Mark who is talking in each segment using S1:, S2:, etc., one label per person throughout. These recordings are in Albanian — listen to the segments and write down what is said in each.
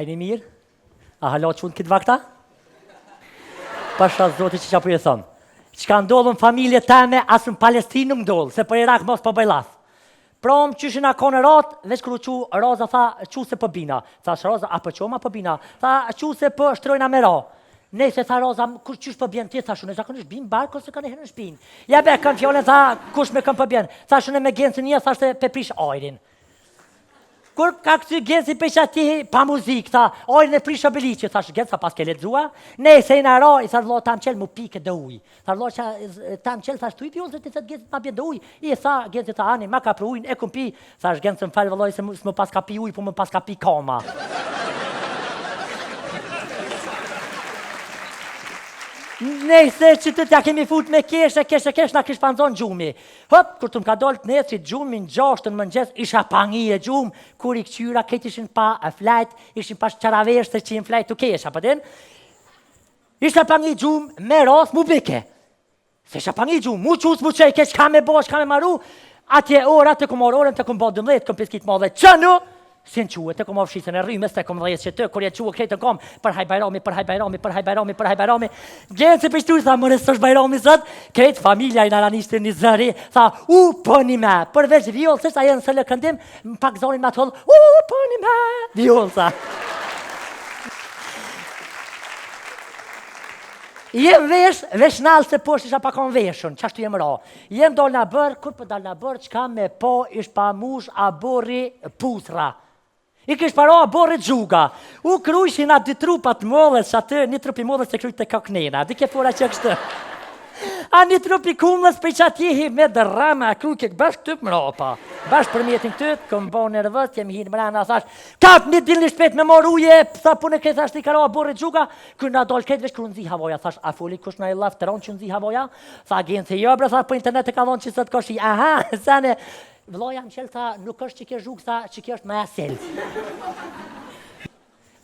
S1: A jeni mirë? A halo qënë këtë vakta? Pasha zoti që qa për e thonë. Qka ndodhën familje teme, asë në Palestinë nuk ndodhë, se për Irak mos për bëjlath. Prom qyshin a kone ratë, veç kërë që Roza tha, që se për bina. Thash Roza, a për qoma për bina? Tha, që se për shtrojna me ra. Ne se tha Roza, qysh për bjen ti? Thash, unë e zakonisht bin barë, kërse ka në herë në shpinë. Ja be, kanë fjole, tha, kush me kanë për bjen? Thash, unë me genë se një, thash se pe prish ajrin. Kur ka këty Genci për që ati pa muzikë, tha, ojnë e prisha bëliqë, thash, Genci, sa pas ke ledzua? Ne, se i në ra, i tha, vlo, ta më qelë mu pike dhe uj. Tha, vlo, që ta më qelë, thash, tu i pjonë, se ti thët Genci ma bjen dhe uj. I tha, Genci, tha, ani, ma ka për ujnë, e kum pi. Thash, Genci, më falë, vloj, se më pas ka pi uj, po më pas ka pi koma. Nejse që të tja kemi fut me kesh na kish panzon gjumi. Hop, kur të më ka dollë të nesrit gjumi në 6 në mëngjes, isha pangi e gjumë, kur i këqyra, këtë ishin pa flajt, ishin pa qaravesh që i në flajt të kesha, përdin? Isha pangi gjumë me ras mu bike. Se isha pangi gjumë, mu qus mu qej, kesh ka me bo, shka me maru, atje ora të kom orën, të kom bo 12, kom piskit madhe, qënu, si në quë, të kom avshitën e rrimës, të kom dhejës që të, kur e quë krejtë në kom, për haj bajrami, Genci për shtu, tha, mërës është bajrami sot, krejtë familja i naranishtë një zëri, tha, po një me, përveç vjollë, sështë aje në sëllë këndim, më pak zonin ma të hodhë, po një me, vjollë, tha. Jem vesh nalë se poshtë isha pa kon veshën, qashtu jem ra. Jem dollë në bërë, kur për dollë në bërë, qka me po ish pa mush a borri puthra. I kish paro a borri gjuga. U krujshin a 2 trupat mëllës, që atë një trupi mëllës se krujt të kaknena. Di ke fora që kështë. A një trupi kumlës për që atjehi me dërrama, krujke bashkë të mrapa. Bashkë për mjetin këtë, këm bo nervës, jem hinë mrena, thash, kap një dilni shpet me mor uje, tha punë e këtë, thash t'i karo a borri gjuga, kërë nga dollë këtë vesh kërë nëzi havoja, thash, a fuli kush në i laf të ronë që nëzi havoja, tha Genci, jo bre, tha, po internet e ka dhonë që sot koshi, aha, sane, vloja më qelë, tha, nuk është që kje zhugë, tha, që kje është me asel.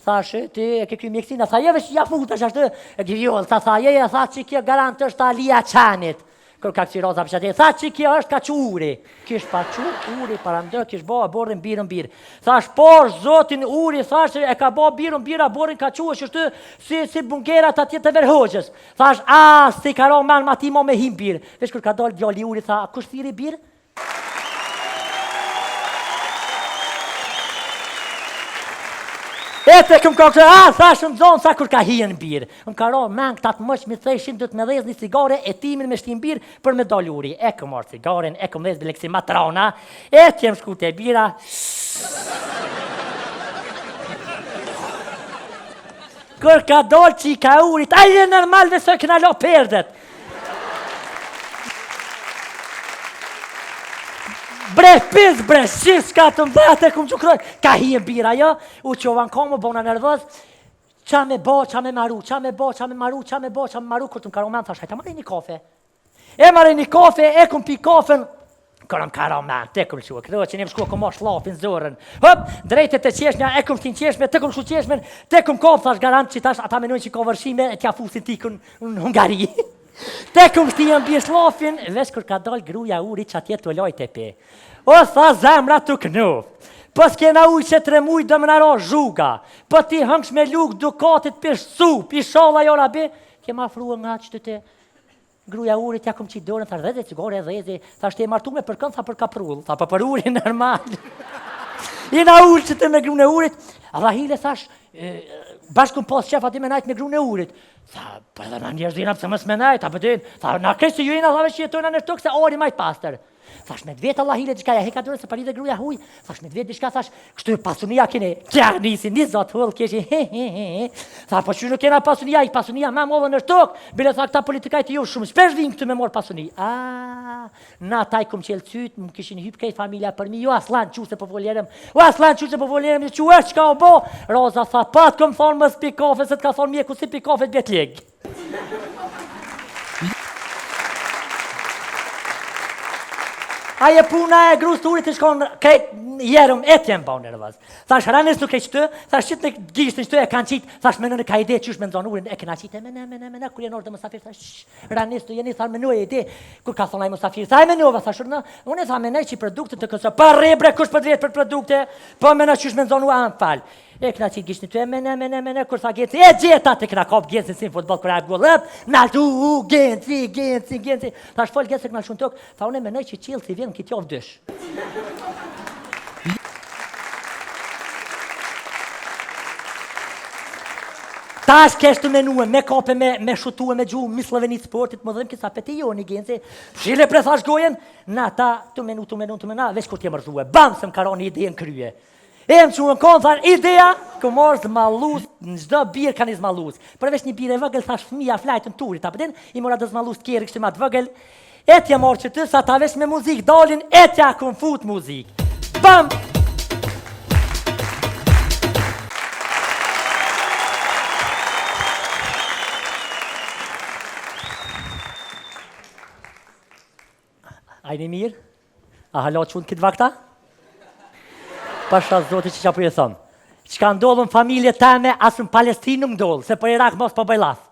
S1: Thash, ti e ke kry mjekësina, tha, jeve që ja futa që ashtë, e gjivjollë, tha, jeje, tha, që kje garant është Alia Qanit. Kër ka kësi Roza për që ati, tha, që kje është ka që uri. Kish pa që uri, para ndër, kish bo a borën birën. Thash, por, zotin uri, thash, e ka bo birën, a borën ka që është si bungerat atje të verhoqës. Thash, si ka ro man ma ti mo me him birë. Vesh kër ka dollë djali uri, tha, kush thiri birë? Ete këm ka kërë, thash më zonë sa kur ka hien birë. Më ka ro, mangë tatë mësh mi thejshin dhëtë me dhez një cigare e timin me shtim birë për me dollë uri. E këm marë cigaren, e këm dhez bileksi matrona, e që jem shkute e bira. Kër ka dollë që i ka urit, a je normal dhe së këna lo perdet. Bre, pis, bre, shis, ka të mbate, këmë që kroj, ka hi e bira, jo, u qovan komo, bona nervës, qa me bo, qa me maru, kër të më karomen, thash, hajta marri një kafe. E marri një kafe, e këm pi kafen, kërëm karomen, te këm shua, këto që njëm shkua këm mosh lafin zorën. Hop, drejtet e qeshnja, e këm shtin qeshme, te këm shu qeshmen, te këm kafë, thash, garant që tash, ata menojnë që ka vërshime, e tja fusin ti në Hungari. Te këm shti jam bjesh lafin, vesh kër ka dal gruja uri që atje të lojt e pe. O, tha zemra të kënu, po s'kena uj që 3 muj dë më nëro zhuga, po ti hëngsh me luk dukatit për sup, i shala jo rabi, ke ma frua nga që të te gruja uri tja këm që i dorën, tha dheze cigare dheze, tha shte e martu me për kënd, tha për kaprull, tha për uri normal. I na ullë që të me grune urit, a dha hile thash, bashkën pas qef ati me najt me grune urit. Tha, për edhe na njerëz dina pëse mës me najt, a përdin, tha, na kresë që ju jena dhave që jetojna në shtok se ori majt pastor. Thash me dvet Allah hile diçka, ja heka dorën se pari dhe gruja huj, thash me dvet diçka, thash, kështu pasunia kene, kja nisi, një zotë hull, keshi, tha, po që nuk kena pasunia, i pasunia me modhe në shtok, bile tha këta politikajt ju shumë, shpesh vim këtu me mor pasuni. Na taj kum qelë cyt, më kishin hyp kejt familja për mi, jo aslan që se po volerem, që është qka o bo, Roza tha, pat këm thonë më s'pi kafe, se t'ka thonë mjeku si pi kafe t'bjet leg. Aje puna e grus të urit të shkon krejt jerëm etjem bau nervoz. Thash ranes nuk e qëtë, thash qitë në gjishtë në qëtë e kanë qitë, thash me në ka ide qysh me ndonë urin, e këna qitë, mene, kur jenë orë dhe mësafir, thash, ranes të jeni, thash me në e ide, kur ka thonaj mësafir, thash me nëva, thash, unë e thash me në që i produkte të kësë, pa rebre, kush për dvetë për produkte, pa me në qysh me ndonë urin, falë. E këna qitë gjishtë në të e mene, kur tha Genci, e gjeta të këna kopë Genci si në futbol, kër e gollëp, naltu, Genci. Thash fol Genci këna shumë tokë, tha unë e menoj që qilë të vjen këtë javë dysh. Tash kesh të menue, me kape, me shutue, me gjuhë, mislëve një sportit, më dhëmë kësa peti jo një Genci. Shile pre thash gojen, na ta të menu, veç kur t'je mërzue, bam se më karoni ide në krye. E më që në konë, thash, idea, ku morë zmalus, në gjdo birë ka një zmalus. Përveç një birë e vëgël, thash, fëmija flajtë në turit, apëtin, i mora dhe zmalus t'kjerë, kështë ma të vëgël. Etja morë që të, sa ta vesh me muzik, dalin, etja ku më fut muzik. Bam! Ajni mirë? A halo që unë këtë vakta? Pasha zoti që po i thëmë. Që ka ndodhën familje teme, asë në Palestinë nuk ndodhë, se për Irak mos për bëjlath.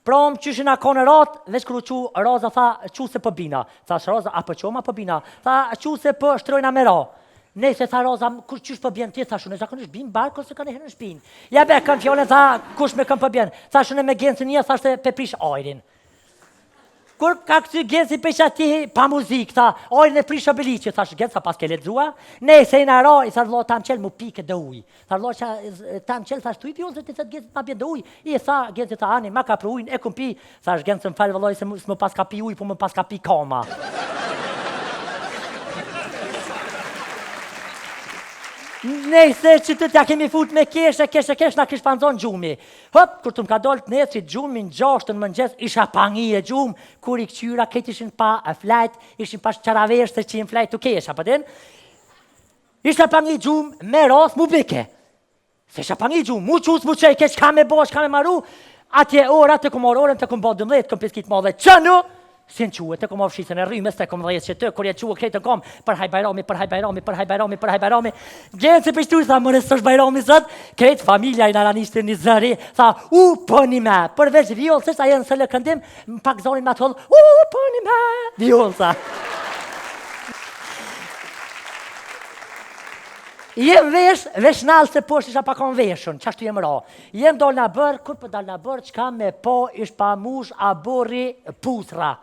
S1: Prom që shina kone ratë, veç kërë që Roza tha, që se për bina. Tha shë Roza, a për qoma për bina. Tha, që se për shtrojna me ra. Ne se tha Roza, kur qysh për bjen ti, tha shune, zakonisht bin barë, kërse ka në herë në shpinë. Ja be, kam fjole, tha, kush me kam për bjen. Tha shune me Genci një, tha shte pe prish ajrin. Kur ka këtë Genci për që ati pa muzik, tha, ojnë e prisha bëliqë, thash, Genci sa pas ke ledzua, ne se i në ra, i tha, tam qel mu pike dë uj. Tha, tam qel, thash, tu i pjonë, se ti thët Genci ma bje dë uj. I tha, Genci tha, ani, ma ka për ujnë, e kum pi, thash, Genci më falë vëlloj, se më pas ka pi uj, po më pas ka pi kama. Nejse që të tja kemi fut me kesh, na kish panzon gjumi. Hop, kur të më ka dollë të nesrit gjumin, 6 në mëngjes, isha pangi e gjum, kur i këqyra, këtë ishin pa flajt, ishin pa qaraveshte që i në flajt të kesh, apëtin. Isha pangi gjum, me ras, mu bike. Se isha pangi gjum, mu qus, mu qej, kesh ka me bosh, ka me maru, atje ora, të kumor orën, të kum bo 12, kum piskit madhe, qënu, si në quë, të kom ofshisën e rrymës, të kom dhejës që të, kur e quë krejtë në kom, për haj bajrami. Genci për shtu, tha, mërës së bajrami sot, krejtë familja i naranishtë një zëri, tha, po një me, përveç vjollë, sështë a jenë së lë këndim, më pak zonin me atë hollë, po një me, vjollë, tha. Jem vesh nalë se poshtë isha pa kon veshën, qashtu jem ra. Jem dal në bërë, kur për dal në bërë, qka me po ish pa mush a borri putra.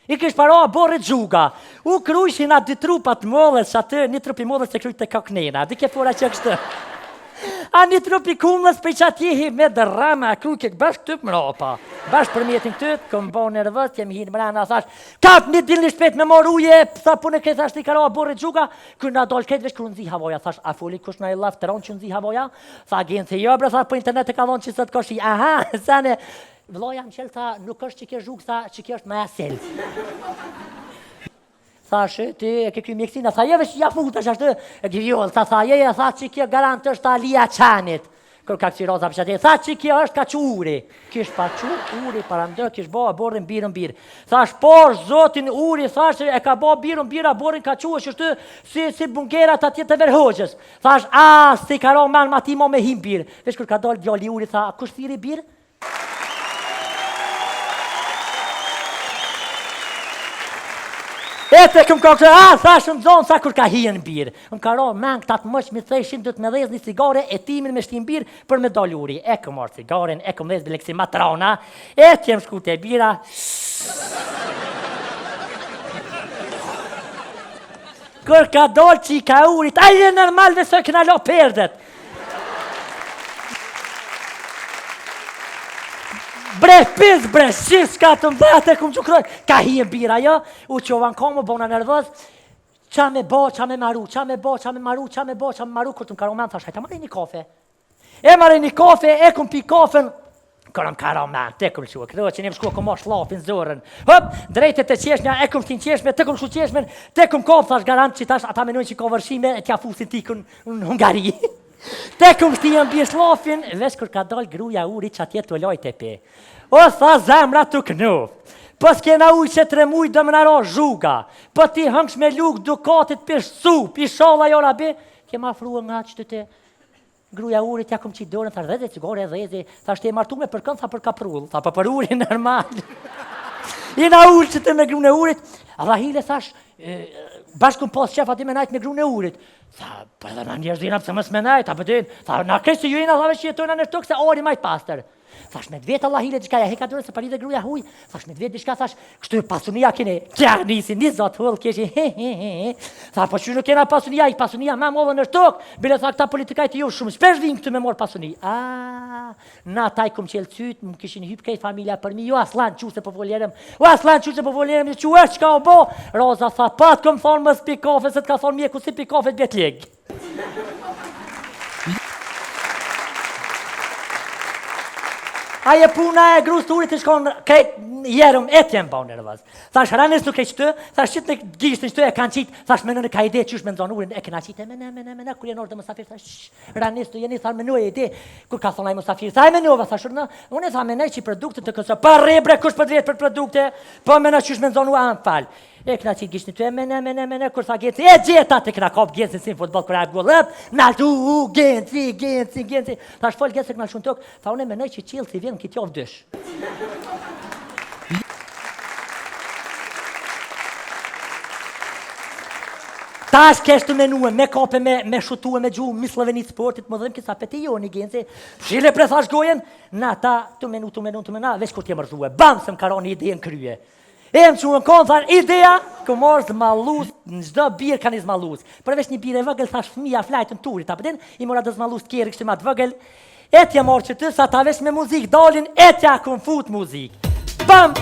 S1: I kish para a borri gjuga. U krujshin a 2 trupat mëllës, që atë një trupi mëllës se krujt të kaknena. Di ke fora që kështë. A një trupi kumlës për që atjehi me dërrama, a kruj kek bashkë tëp mrapa. Bashkë për mjetin këtë, këm bo nervës, kemi hinë mrana, thash, kap një dilni shpet me mor uje, sa punë këtë, thash, t'i karo a borri gjuga, kër nga dollë këtë vesh kërë nëzi havoja, thash, a foli kush nga i laf të ronë që nëzi havoja, tha Genci, jo bre, thash, për internet e ka dhonë që sot koshi, aha, sane, vloja më qelë, tha, nuk është që kjo zhugë, tha, që kjo është me asel. Thash, ti e ke kry mjekësina, tha, jeve që ja futa që ashtë, e gjivjollë, tha, jeje, tha, që kjo garant është Alia Qanit. Kër ka kësi Roza për që ati, tha, që kjo është ka që uri. Kish pa që uri, para ndër, kish bo a borin birën. Thash, por, zotin uri, thash, e ka bo birën, a borin ka që është të si bungerat atje të verhoqës. Thash, si ka ro man ma ti mo me him birë. Vesh kër ka dollë djali uri, tha, kush thiri birë? E të këm ka kështë, thash në zonë, sa kur ka hien birë. Më ka ro, men këtat mëq, mi thejshin, dhët me dhez një cigare, e timin me shtim birë, për me dollë uri. E këm marë cigaren, e këm dhez bileksi matrona, e t'jem shkute e bira. Kër ka dollë që i ka urit, a je normal dhe së këna lo perdet. Bre, pis, bre, shis, ka të mbate, kum që kroj, ka hi e bira, jo, u qovan komo, bona nervës, qa me bo, qa me maru, kur të më karomen, thash, hajta, marri një kafe. E marri një kafe, e kum pi kafen, kërëm karomen, te kum shua, këdo që njem shkua kum ashtë lapin zorën. Hop, drejte të qeshnja, e kum shtin qeshme, te kum shu qeshmen, te kum kop, thash, garant që tash, ata menojnë që ka vërshime, e t'ja fusin ti në Hungari. Te këm shti jam bjes lafin, vesh kër ka dal gruja uri që atje të lojt e pe. O, tha zemra të kënu. Po s'kena ujë që 3 mujë do më naro zhuga. Po ti hëngsh me luk dukatit pish sup, i sholla jo rabi, kem afrua nga që të te gruja urit, ja kom qitë dorën, thash dheze cigare, dheze, thash te e martu me për kënd, tha për kaprull, tha për urin normal. Jena ullë që të me grune urit, Rahile thash, bashkën pas qef ati me najt me grune urit. Tha, për edhe në njerëzina pëse mës me najt, tha, në kështë që ju jena dhave që jetojna në shtukë se ori majt pastër. Thash me dvetë Allahile diçka ja heka dorën se pari dhe gruja huj, thash me dvetë diçka thash, kështu pasunia kene, kja nisi, zot hull keshi, Tha, po që nuk kena pasunia, i pasunia me modhe në shtukë, bile tha këta politikajt ju shumë, shpesh vinë këtu me morë pasuni. Na taj kom qelë cytë, më kishin hypë kejt familja për mi, ju aslan quse po volerem, që është qka o bo, Roza tha, pat kom thonë më s'pi kafe, se t'ka thonë mjeku si pi kafe t'bjet leg. Aje puna e grus të urit të shkon kejt jerëm etjem pa unë rëvaz. Thash ranes nuk e qëtë, thash qitë në gjishtë në qëtë e kanë qitë, thash menën e ka ide qysh me nëzonë urin, e këna qitë e mene, kur jenë orë dhe mësafir, thash ranes të jeni, thash menu e ide, kur ka thonë ajë mësafir, thash menuva, thash urna, unë e thash menaj që i produkte të këso, pa rebre kush për drejt për produkte, pa menaj qysh me nëzonë u anë falë. E këna qitë gjishtë në të e mene, kur tha Genci, e gjeta të këna kop Genci si në futbol, kër e gollëp, naltu, Genci, thash fol Genci këna shumë tokë, tha unë e menaj që qilë si vjen këtë javë dysh. Tash keshtu menue, me kape, me shutue, me gjuhë, mislëve një sportit, më dhëmë kësa peti jo një Genci, shile pre thash gojen, na ta, të menu, veç kur t'je mërzue, bam, se më karoni ide në krye. E më që më konë, thash, idea, ku morë zmalus, në gjdo birë ka një zmalus. Përveç një birë e vëgël, thash, fëmija flajtë në turit, apëtin, i mora dhe zmalus t'kjerë, kështë ma të vëgël, etja morë që të, sa ta vesh me muzik, dalin, etja kun fut muzik. Bam!